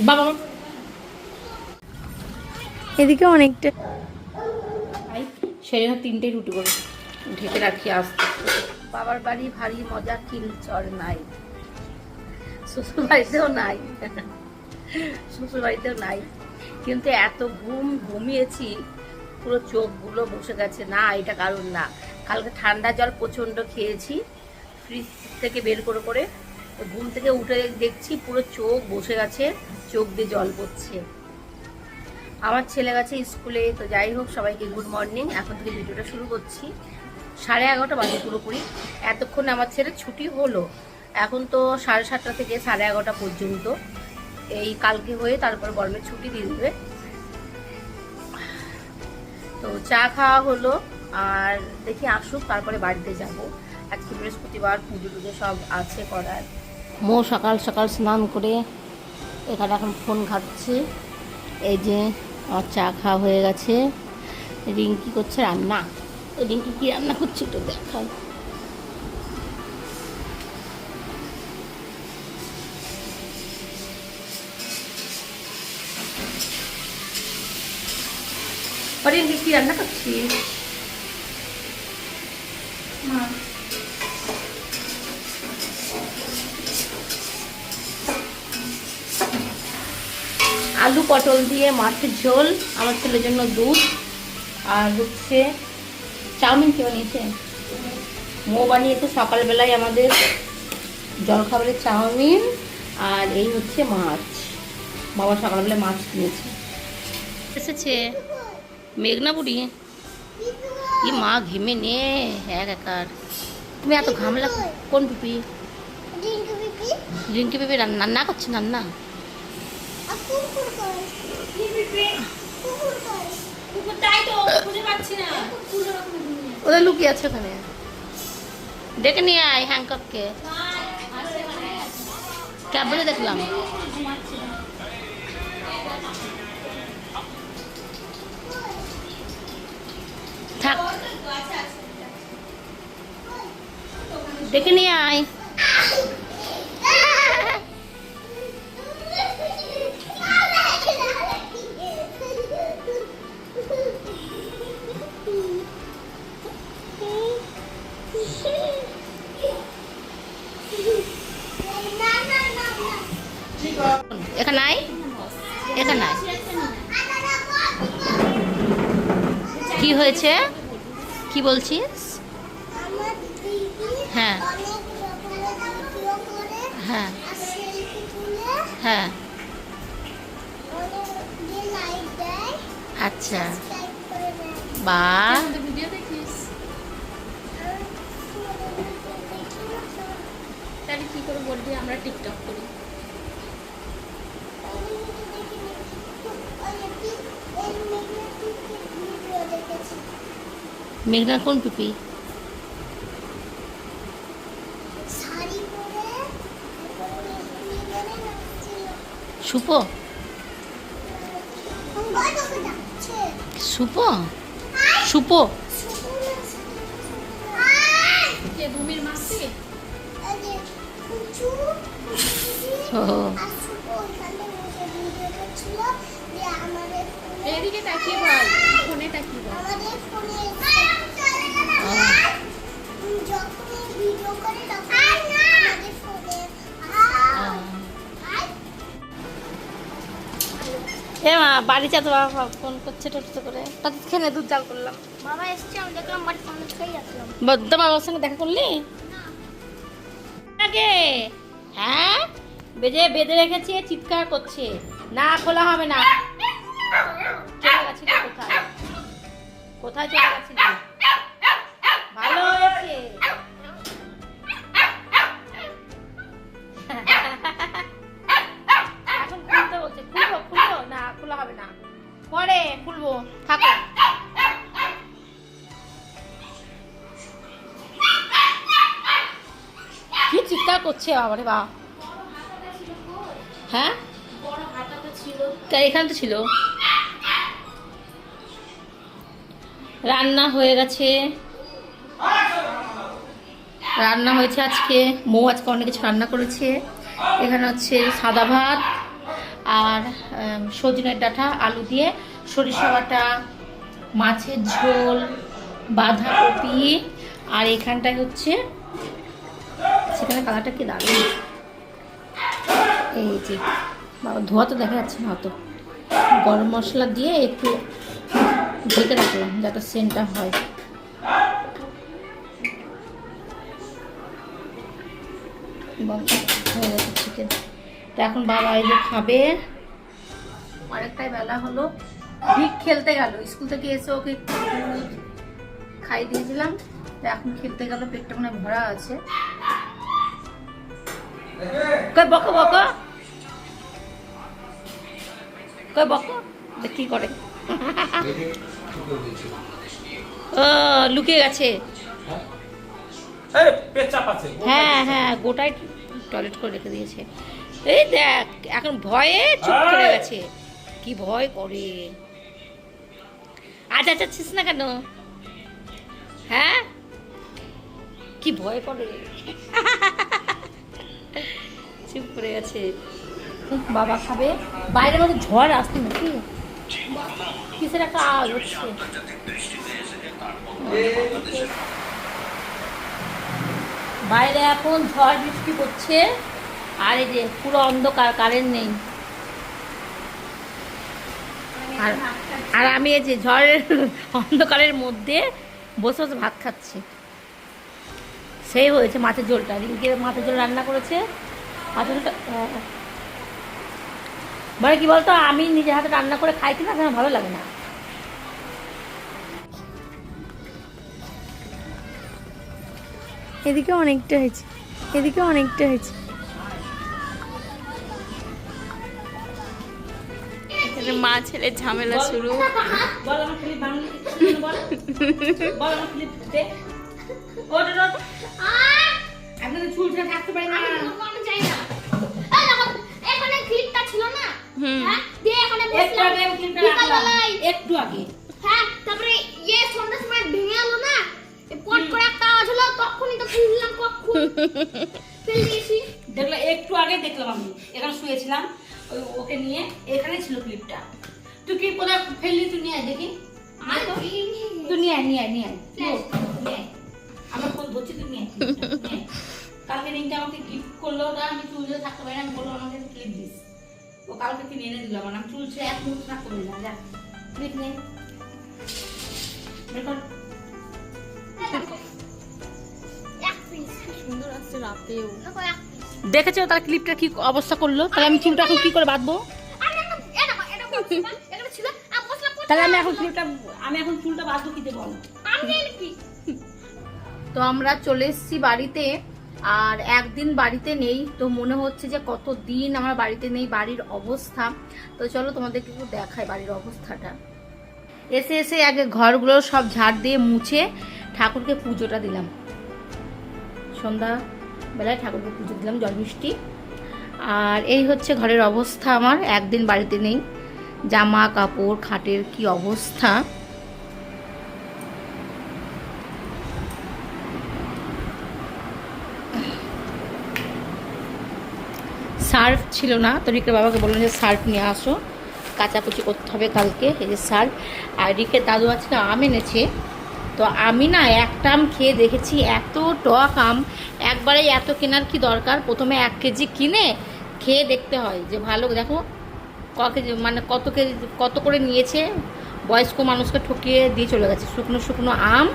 বাবা এদিকে অনেকটা সেরে 3টে রুটি করে ঢেকে রাখি আসতে। বাবার বাড়ি ভারী মজা কিলচর নাই, শ্বশুর বাড়িতেও নাই, শ্বশুর বাড়িতেও নাই, কিন্তু এত ঘুমিয়েছি পুরো চোখগুলো বসে গেছে। না এটা কারণ না, কালকে ঠান্ডা জল প্রচণ্ড খেয়েছি ফ্রিজ থেকে বের করে করে, ঘুম থেকে উঠে দেখছি পুরো চোখ বসে গেছে, চোখ দিয়ে জল পড়ছে। আমার ছেলে গেছে স্কুলে। তো যাই হোক, সবাইকে গুড মর্নিং। এখন থেকে ভিডিওটা শুরু করছি। 11:30 বাজে পুরোপুরি। এতক্ষণে আমার ছেলে ছুটি হলো। এখন তো 7:30 থেকে 11:30 পর্যন্ত, এই কালকে হয়ে তারপর গরমের ছুটি দিয়ে দেবে। তো চা খাওয়া হলো, আর দেখি আসুক তারপরে বাড়িতে যাব। আজকে বৃহস্পতিবার, পুজো টুজো সব আছে করার। মো সকাল সকাল স্নান করে এখানে এখন ফোন ঘাটছে। এই যে আমার চা খাওয়া হয়ে গেছে। রিঙ্কি করছে রান্না। রিঙ্কি কি রান্না করছে একটু দেখাই। রিঙ্কি কি রান্না করছিস? আলু পটল দিয়ে মাছের ঝোল, আমার ছেলের জন্য দুধ, আর হচ্ছে চাউমিন। কে বানিয়েছে? মো বানিয়েছে সকালবেলায় আমাদের জলখাবারের চাউমিন। আর এই হচ্ছে মাছ, বাবা সকালবেলায় মাছ কিনেছে। এসেছে মেঘনাপুরি। কি মা ঘেমে নে একার। তুমি এত ঘামলা কোন পিপি? রিঙ্কি পিপি রান্না করছে। রান্না ওদের লুকিয়ে আছে ওখানে। ডেকে নিয়ে আয় হ্যাংককে। ক্যাব বলে দেখলাম। থাক, ডেকে নিয়ে আয়। এখানে আয়, এখানে আয়। কি হয়েছে? কি বলছিস? হ্যাঁ হ্যাঁ হ্যাঁ, আচ্ছা। বা তাহলে কি করে বলবি আমরা টিকটক করি? মেঘনা কোন পিপি? সুপো? সুপো? সুপো? এদিকে তাকিয়ে বল, ফোনে তাকিয়ে বল। মা বাড়ি যা, তো বাবা ফোন করছে টোটো করে। তাতে খেলে দুধ জাল করলাম। বাবা এসছে, আমি দেখলাম বাড়ির সামনে থেকেই আসলাম। বদ্ধ বাবার সঙ্গে দেখা করলি আগে? হ্যাঁ, বেঁধে রেখেছে, চিৎকার করছে। না খোলা হবে না। চলে গেছিল কোথায়? কোথায় চলে গেছিল? ভালো হয়েছে। এখন খুলতে বলছে। খুলবো? খুলবো না, খোলা হবে না, পরে খুলবো, থাকো। কি চিৎকার করছে বাবারে বা। হ্যাঁ, এখানে তো ছিল। রান্না হয়ে গেছে। রান্না হয়েছে আজকে, মৌ আজকে অনেক কিছু রান্না করেছে। এখানে হচ্ছে সাদা ভাত আর সজনের ডাঁটা আলু দিয়ে সরিষা বাটা, মাছের ঝোল, বাঁধাকপি, আর এখানটায় হচ্ছে সেখানে কালারটা কি দারুণ, এই যে বাবা ধোয়া তো দেখা যাচ্ছে না, অত গরম মশলা দিয়ে একটু ঢেকে রাখলাম যাতে সেন্টটা হয়। হয়ে গেছে চিকেন। তো এখন বাবা এই যে খাবে, অনেকটাই বেলা হলো। ভিক খেলতে গেল, স্কুল থেকে এসে ওকে খাই দিয়েছিলাম, তো এখন খেলতে গেল, পেটটা মনে ভরা আছে। কই বকো বকো, কই বকো, কি করে ও লুকিয়ে গেছে। হ্যাঁ হ্যাঁ, গোটাই টয়লেট করে রেখে দিয়েছে। এই দেখ এখন ভয়ে চুপ করে গেছে, কি ভয় করে। আচ্ছা যাচ্ছিস না কেন? হ্যাঁ কি ভয় করে, চুপ করে গেছে। বাবা খাবে, বাইরের মধ্যে ঝড় আসছে নাকি, কিসের একটা আওয়াজ হচ্ছে। বাইরে এখন ঝড় বৃষ্টি পড়ছে, আর এই যে পুরো অন্ধকার, কারেন্ট নেই। আর আমি এই যে ঝড়ের অন্ধকারের মধ্যে বসে বসে ভাত খাচ্ছি। সেই হয়েছে মাছের ঝোলটা, রিঙ্কি মাছের ঝোল রান্না করেছে। মাছের ঝোলটা মানে কি বলতো, আমি নিজের হাতে রান্না করে খাই কিনা আমার ভালো লাগে না। এদিকে অনেকটা হয়েছে, এদিকে অনেকটা হয়েছে। এখানে মা ছেলের ঝামেলা শুরু। থাকতে পারি না, একটু আগে তারপরে ইয়ে সন্ধ্যার সময় ভেঙে গেল না, পট করে একটা আওয়াজ হলো, তখনই তো ফেললাম, কখন ফেল দিয়েছি। দেখলাম একটু আগে, দেখলাম আমি এখানে শুয়েছিলাম, ওকে নিয়ে এখানে ছিল ক্লিপটা। তুই ক্লিপ কোথায় ফেললি? তুই নিয়ে আয় দেখি, তুই নিয়ে আয়, নিয়ে আয়, নিয়ে আয়, আমার ফোন ধরছি, তুই নিয়ে আয়। কালকে রিংটা আমাকে গিফট করলো, ওটা আমি চুল ধরে থাকতে পারি না, আমি বললো আমাকে ক্লিপ দিস। ও কালকে কিনে এনে দিল, আমার আমি চুল ছেড়ে এক মুহূর্ত থাকতে পারি না। যা ক্লিপ নিয়ে বের কর। সুন্দর আসছে রাতেও। দেখেছো তার ক্লিপটা কি অবস্থা করলো? তাহলে আমি চুলটা এখন কি করে বাঁধবো? তাহলে আমি এখন চুলটা বাঁধবো কি দেবো? তো আমরা চলে এসেছি বাড়িতে, আর একদিন বাড়িতে নেই, তো মনে হচ্ছে যে কতদিন আমরা বাড়িতে নেই, বাড়ির অবস্থা। তো চলো তোমাদেরকে একটু দেখাই বাড়ির অবস্থাটা। এসে এসে আগে ঘরগুলো সব ঝাড় দিয়ে মুছে ঠাকুরকে পুজোটা দিলাম, সন্ধ্যা বেলায় ঠাকুরকে পুজো দিলাম জল মিষ্টি। আর এই হচ্ছে ঘরের অবস্থা আমার, একদিন বাড়িতে নেই। জামা কাপড় খাটের কি অবস্থা। সার্ফ ছিল না, তো রিকের বাবাকে বললাম যে সার্ফ নিয়ে আসো, কাচাকুচি করতে হবে কালকে। এই যে সার্ফ। আর রিকের দাদু আজকে আম এনেছে, তো আমি না একটা আম খেয়ে দেখেছি, এত টক আম, একবারে এত কেনার কি দরকার? প্রথমে 1 কেজি কিনে খেয়ে দেখতে হয় যে ভালো, দেখো ক কেজি মানে কত করে নিয়েছে, বয়স্ক মানুষকে ঠকিয়ে দিয়ে চলে গেছে। শুকনো শুকনো আম,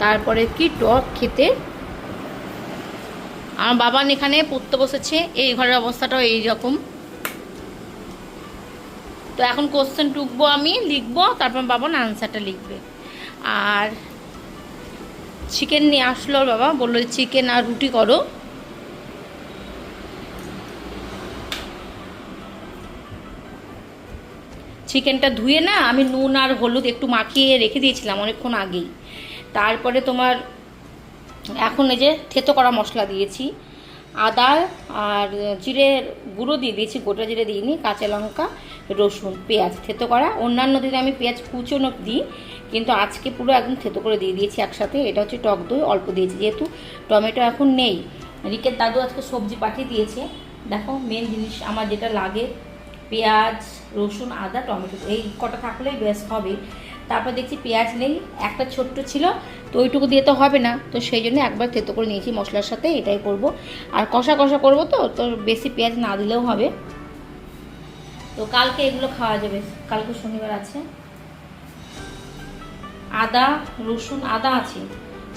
তারপরে কি টক খেতে। আমার বাবা এখানে পড়তে বসেছে, এই ঘরের অবস্থাটাও এইরকম। তো এখন কোশ্চেন টুকবো, আমি লিখবো, তারপর বাবা আনসারটা লিখবে। আর চিকেন নিয়ে আসলো বাবা, বললো চিকেন আর রুটি করো। চিকেনটা ধুয়ে না আমি নুন আর হলুদ একটু মাখিয়ে রেখে দিয়েছিলাম অনেকক্ষণ আগেই। তারপরে তোমার এখন এই যে থেতো করা মশলা দিয়েছি, আদা আর জিরে গুঁড়ো দিয়ে দিয়েছি, গোটা জিরে দিইনি, কাঁচা লঙ্কা রসুন, পেঁয়াজ থেতো করা। অন্যান্য দিনে আমি পেঁয়াজ কুচোনো দিই, কিন্তু আজকে পুরো একদম থেতো করে দিয়ে দিয়েছি একসাথে। এটা হচ্ছে টক দই অল্প দিয়েছি, যেহেতু টমেটো এখন নেই। রিকের দাদু আজকে সবজি পাঠিয়ে দিয়েছে। দেখো মেন জিনিস আমার যেটা লাগে, পেঁয়াজ, রসুন, আদা, টমেটো, এই কটা থাকলেই বেশ হবে। তারপর দেখছি পেঁয়াজ নেই, একটা ছোট্ট ছিল, তো ওইটুকু দিয়ে তো হবে না, তো সেই জন্য একবার থেতো করে নিয়েছি মশলার সাথে। এটাই করব, আর কষা কষা করবো, তো বেশি পেঁয়াজ না দিলেও হবে। তো কালকে এগুলো খাওয়া যাবে, কালকে শনিবার আছে। আদা রসুন, আদা আছে,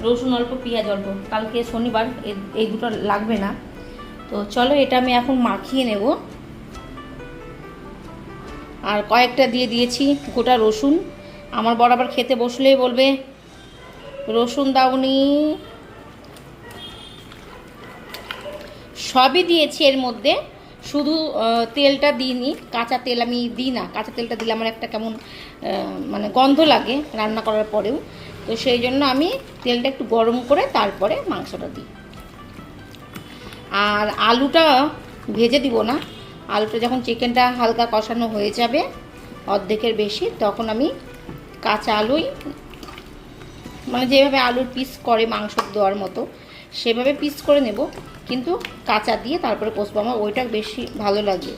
রসুন অল্প, পেঁয়াজ অল্প, কালকে শনিবার, এই দুটো লাগবে না। তো চলো এটা আমি এখন মাখিয়ে নেব। আর কয়েকটা দিয়ে দিয়েছি গোটা রসুন। আমার বরাবর খেতে বসলেই বলবে রসুন দাওনি। সবই দিয়েছি এর মধ্যে, শুধু তেলটা দিইনি, কাঁচা তেল আমি দিই না। কাঁচা তেলটা দিলে আমার একটা কেমন মানে গন্ধ লাগে রান্না করার পরেও, তো সেই জন্য আমি তেলটা একটু গরম করে তারপরে মাংসটা দিই। আর আলুটা ভেজে দিব না, আলুটা যখন চিকেনটা হালকা কষানো হয়ে যাবে অর্ধেকের বেশি, তখন আমি কাঁচা আলুই, মানে যেভাবে আলুর পিস করে মাংস দেওয়ার মতো সেভাবে পিস করে নেব, কিন্তু কাঁচা দিয়ে তারপরে কষবো, আমার ওইটা বেশি ভালো লাগে।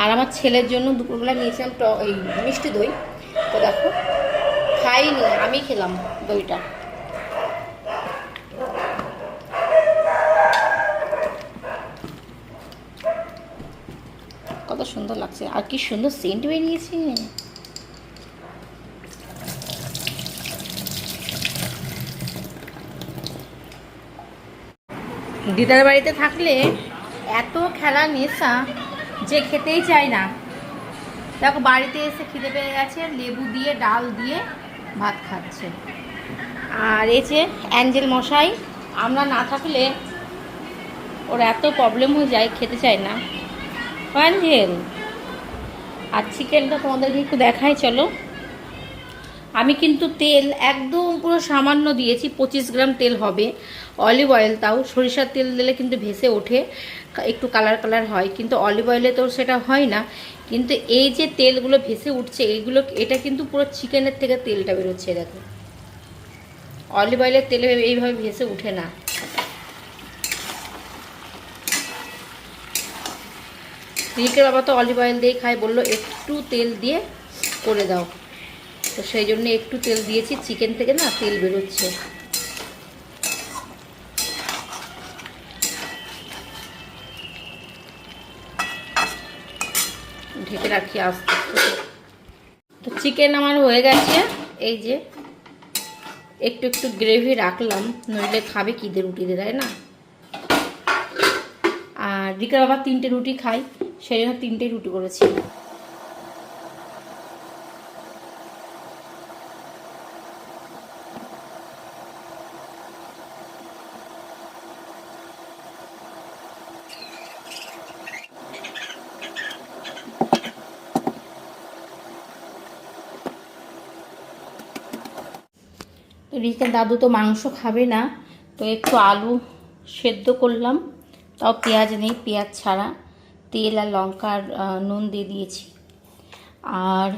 আর আমার ছেলের জন্য দুপুরবেলা নিয়েছিলাম এই মিষ্টি দই, তো দেখো খাইনি, আমি খেলাম দইটা। কত সুন্দর লাগছে, আর কি সুন্দর সেন্ট বেরিয়েছে। দিদার বাড়িতে থাকলে এত খেলা নেশা যে খেতেই চায় না। দেখো বাড়িতে এসে খিদে পেয়ে গেছে, লেবু দিয়ে ডাল দিয়ে ভাত খাচ্ছে। আর এই যে অ্যাঞ্জেল মশাই, আমরা না থাকলে ওর এত প্রবলেম হয়ে যায়, খেতে চায় না। অ্যাঞ্জেল, আর চিকেনটা তোমাদেরকে একটু দেখাই চলো। আমি কিন্তু তেল একদম পুরো সামান্য দিয়েছি, 25 গ্রাম তেল হবে, অলিভ অয়েল, তাও সরিষার তেল দিলে কিন্তু ভেসে ওঠে, একটু কালার কালার হয়, কিন্তু অলিভ অয়েলে তো সেটা হয় না। কিন্তু এই যে তেলগুলো ভেসে উঠছে এইগুলো, এটা কিন্তু পুরো চিকেনের থেকে তেলটা বেরোচ্ছে। দেখো অলিভ অয়েলের তেলে এইভাবে ভেসে উঠে না। রিকের বাবা তো অলিভ অয়েল দিয়ে খায়, বললো একটু তেল দিয়ে করে দাও, তো সেই জন্য একটু তেল দিয়েছি, চিকেন থেকে না তেল বেরোচ্ছে। ঢেকে রাখি আস্তে আস্তে। তো চিকেন আমার হয়ে গেছে, এই যে একটু একটু গ্রেভি রাখলাম, নইলে খাবে কি দিয়ে, রুটি দিয়ে, তাই না। আর রিকা বাবা 3টে রুটি খাই, সেই জন্য 3টে রুটি করেছি। তো রিকের দাদু তো মাংস খাবে না, তো একটু আলু সেদ্ধ করলাম, তাও পেঁয়াজ নেই, পেঁয়াজ ছাড়া, তেল আর লঙ্কার নুন দিয়ে দিয়েছি। আর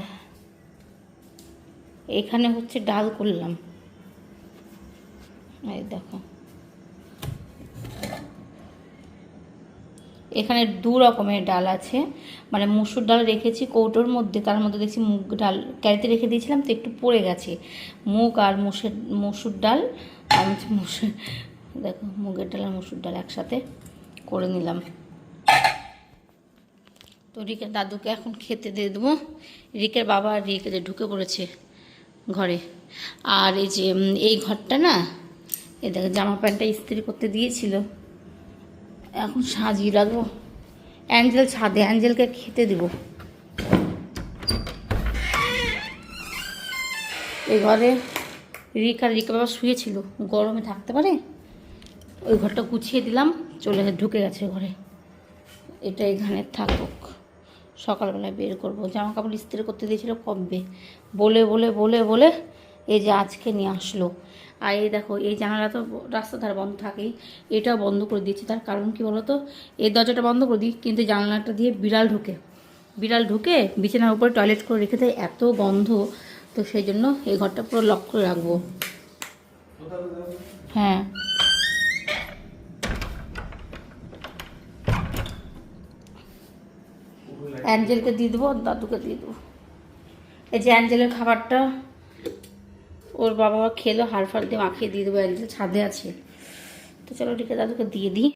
এখানে হচ্ছে ডাল করলাম, এই দেখো এখানে 2 রকমের ডাল আছে, মানে মুসুর ডাল রেখেছি কৌটোর মধ্যে, তার মধ্যে দেখছি মুগ ডাল ক্যারিতে রেখে দিয়েছিলাম, তো একটু পড়ে গেছে। মুগ আর মুসুর ডাল, আর হচ্ছে দেখো মুগের ডাল আর মুসুর ডাল একসাথে করে নিলাম। তো রিকের দাদুকে এখন খেতে দিয়ে দেবো। রিকের বাবা আর রিকে ঢুকে পড়েছে ঘরে। আর এই যে এই ঘরটা না, এই দেখো জামা প্যান্টটা ইস্ত্রি করতে দিয়েছিল, এখন সাজিয়ে রাখবো। অ্যাঞ্জেল ছাদে, অ্যাঞ্জেলকে খেতে দিব। এই ঘরে রিকা বাবা শুয়েছিল, গরমে থাকতে পারে, ওই ঘরটা গুছিয়ে দিলাম, ঢুকে গেছে ঘরে। এটা এখানে থাকুক, সকালবেলায় বের করবো। জামা কাপড় ইস্ত্রি করতে দিয়েছিল কবে, বলে বলে বলে বলে এই যে আজকে নিয়ে আসলো। আর এই দেখো এই জানালা তো রাস্তার ধারে বন্ধ থাকেই, এটাও বন্ধ করে দিয়েছি। তার কারণ কি বলো তো, এই দরজাটা বন্ধ করে দিই কিন্তু জানালাটা দিয়ে বিড়াল ঢুকে বিছানার উপরে টয়লেট করে রেখে দেয়, এত গন্ধ। তো সেই জন্য এই ঘরটা পুরো লক করে রাখবো। হ্যাঁ অ্যাঞ্জেলকে দিয়ে দেবো, দাদুকে দিয়ে দেবো। এই যে অ্যাঞ্জেলের খাবারটা ওর বাবা খেলো, হাড় ফাড় দিয়ে মাখিয়ে দিয়ে দেবো। অ্যাঞ্জেল ছাদে আছে, তো চলো ঠিক আছে দাদুকে দিয়ে দিই।